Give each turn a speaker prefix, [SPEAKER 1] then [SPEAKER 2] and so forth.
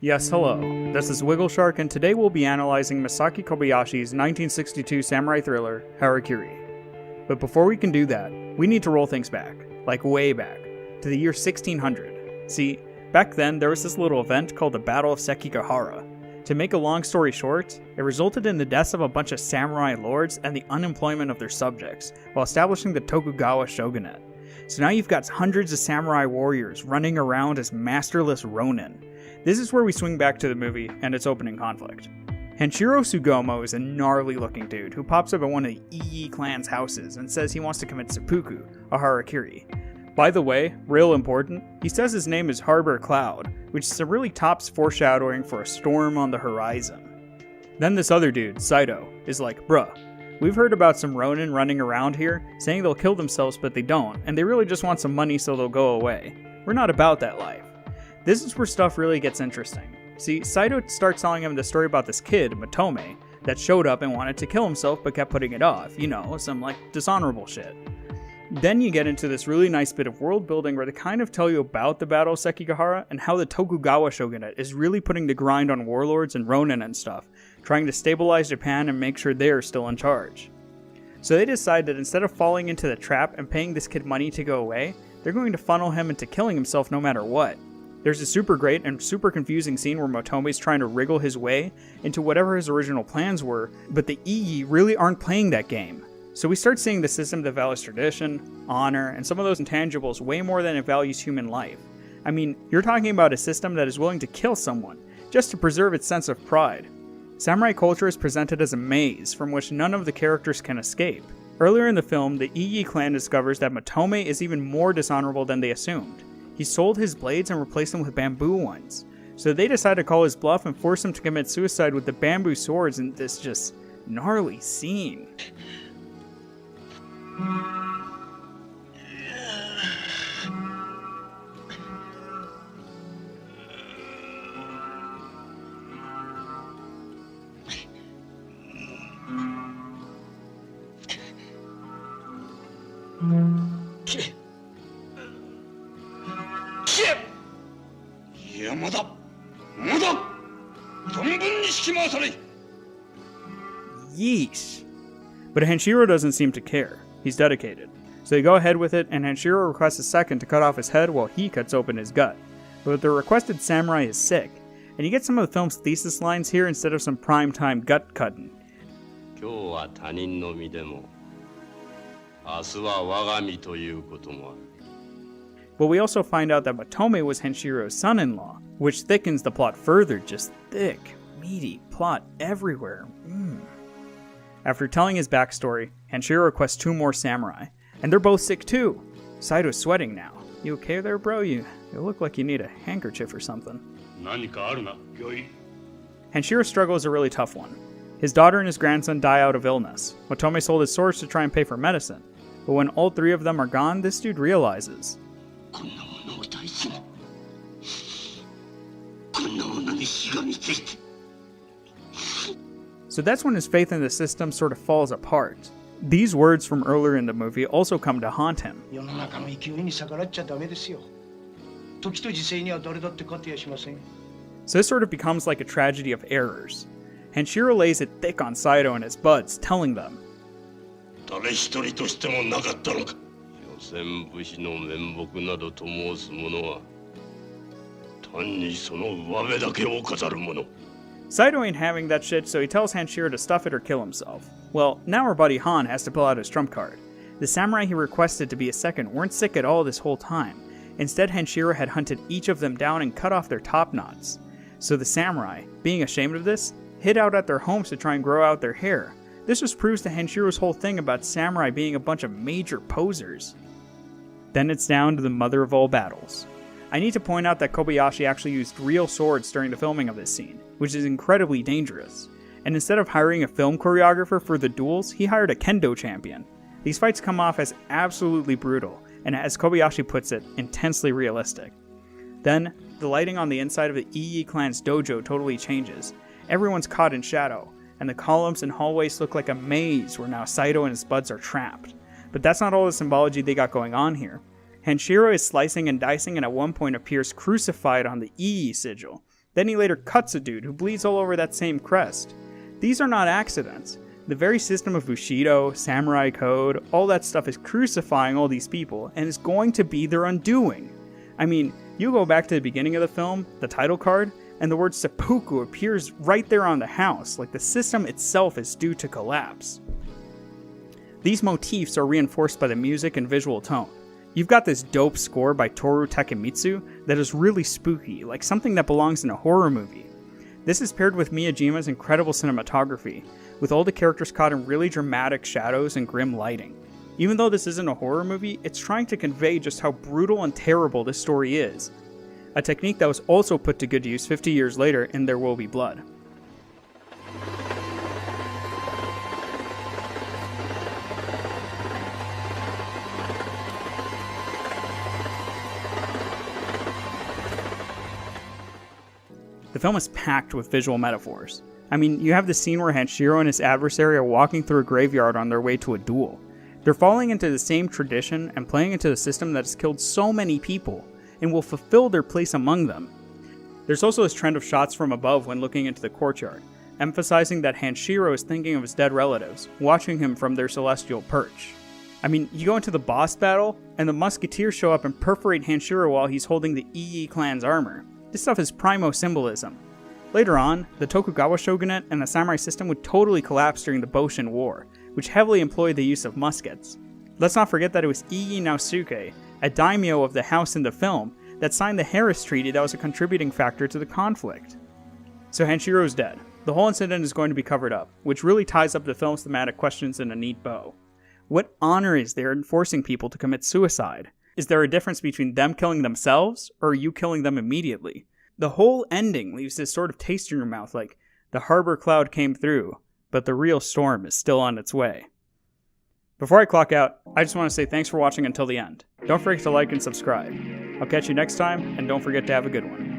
[SPEAKER 1] Yes, hello. This is Wiggleshark, and today we'll be analyzing Masaki Kobayashi's 1962 samurai thriller, Harakiri. But before we can do that, we need to roll things back, like way back, to the year 1600. See, back then there was this little event called the Battle of Sekigahara. To make a long story short, it resulted in the deaths of a bunch of samurai lords and the unemployment of their subjects, while establishing the Tokugawa shogunate. So now you've got hundreds of samurai warriors running around as masterless ronin. This is where we swing back to the movie and its opening conflict. Henshiro Tsugomo is a gnarly looking dude who pops up at one of the Iyi clan's houses and says he wants to commit seppuku, a harakiri. By the way, real important, he says his name is Harbor Cloud, which is a really tops foreshadowing for a storm on the horizon. Then this other dude, Saito, is like, bruh, we've heard about some ronin running around here, saying they'll kill themselves but they don't, and they really just want some money so they'll go away. We're not about that life. This is where stuff really gets interesting. See, Saito starts telling him the story about this kid, Matome, that showed up and wanted to kill himself but kept putting it off, you know, some like dishonorable shit. Then you get into this really nice bit of world building where they kind of tell you about the Battle of Sekigahara and how the Tokugawa shogunate is really putting the grind on warlords and ronin and stuff, trying to stabilize Japan and make sure they're still in charge. So they decide that instead of falling into the trap and paying this kid money to go away, they're going to funnel him into killing himself no matter what. There's a super great and super confusing scene where Motome's trying to wriggle his way into whatever his original plans were, but the Iyi really aren't playing that game. So we start seeing the system that values tradition, honor, and some of those intangibles way more than it values human life. I mean, you're talking about a system that is willing to kill someone, just to preserve its sense of pride. Samurai culture is presented as a maze from which none of the characters can escape. Earlier in the film, the Iyi clan discovers that Matome is even more dishonorable than they assumed. He sold his blades and replaced them with bamboo ones. So they decide to call his bluff and force him to commit suicide with the bamboo swords in this just gnarly scene. Yeesh. But Henshiro doesn't seem to care. He's dedicated. So they go ahead with it, and Henshiro requests a second to cut off his head while he cuts open his gut. But the requested samurai is sick, and you get some of the film's thesis lines here instead of some primetime gut cutting. But we also find out that Matome was Henshiro's son-in-law, which thickens the plot further, just thick, meaty plot everywhere. After telling his backstory, Henshiro requests 2 more samurai, and they're both sick too. Saito's sweating now. You okay there, bro? You look like you need a handkerchief or something. Henshiro struggle is a really tough one. His daughter and his grandson die out of illness. Matome sold his swords to try and pay for medicine. But when all 3 of them are gone, this dude realizes. So that's when his faith in the system sort of falls apart. These words from earlier in the movie also come to haunt him. So this sort of becomes like a tragedy of errors. Henshiro lays it thick on Saito and his buds, telling them, Saito ain't having that shit, so he tells Henshiro to stuff it or kill himself. Well, now our buddy Han has to pull out his trump card. The samurai he requested to be a second weren't sick at all this whole time. Instead, Henshiro had hunted each of them down and cut off their top knots. So the samurai, being ashamed of this, hid out at their homes to try and grow out their hair. This just proves to Henshiro's whole thing about samurai being a bunch of major posers. Then it's down to the mother of all battles. I need to point out that Kobayashi actually used real swords during the filming of this scene, which is incredibly dangerous. And instead of hiring a film choreographer for the duels, he hired a kendo champion. These fights come off as absolutely brutal, and as Kobayashi puts it, intensely realistic. Then, the lighting on the inside of the Iyi clan's dojo totally changes. Everyone's caught in shadow, and the columns and hallways look like a maze where now Saito and his buds are trapped. But that's not all the symbology they got going on here. Henshiro is slicing and dicing and at one point appears crucified on the Iyi sigil. Then he later cuts a dude who bleeds all over that same crest. These are not accidents. The very system of Bushido, Samurai Code, all that stuff is crucifying all these people and is going to be their undoing. I mean, you go back to the beginning of the film, the title card, and the word seppuku appears right there on the house, like the system itself is due to collapse. These motifs are reinforced by the music and visual tone. You've got this dope score by Toru Takemitsu that is really spooky, like something that belongs in a horror movie. This is paired with Miyajima's incredible cinematography, with all the characters caught in really dramatic shadows and grim lighting. Even though this isn't a horror movie, it's trying to convey just how brutal and terrible this story is. A technique that was also put to good use 50 years later in There Will Be Blood. The film is packed with visual metaphors. I mean, you have the scene where Hanshiro and his adversary are walking through a graveyard on their way to a duel. They're falling into the same tradition and playing into the system that has killed so many people, and will fulfill their place among them. There's also this trend of shots from above when looking into the courtyard, emphasizing that Hanshiro is thinking of his dead relatives, watching him from their celestial perch. I mean, you go into the boss battle, and the musketeers show up and perforate Hanshiro while he's holding the Ii clan's armor. This stuff is primo symbolism. Later on, the Tokugawa shogunate and the samurai system would totally collapse during the Boshin War, which heavily employed the use of muskets. Let's not forget that it was Ii Naosuke, a daimyo of the house in the film, that signed the Harris Treaty that was a contributing factor to the conflict. So Hanshiro's dead. The whole incident is going to be covered up, which really ties up the film's thematic questions in a neat bow. What honor is there in forcing people to commit suicide? Is there a difference between them killing themselves, or you killing them immediately? The whole ending leaves this sort of taste in your mouth like, the harbor cloud came through, but the real storm is still on its way. Before I clock out, I just want to say thanks for watching until the end. Don't forget to like and subscribe. I'll catch you next time, and don't forget to have a good one.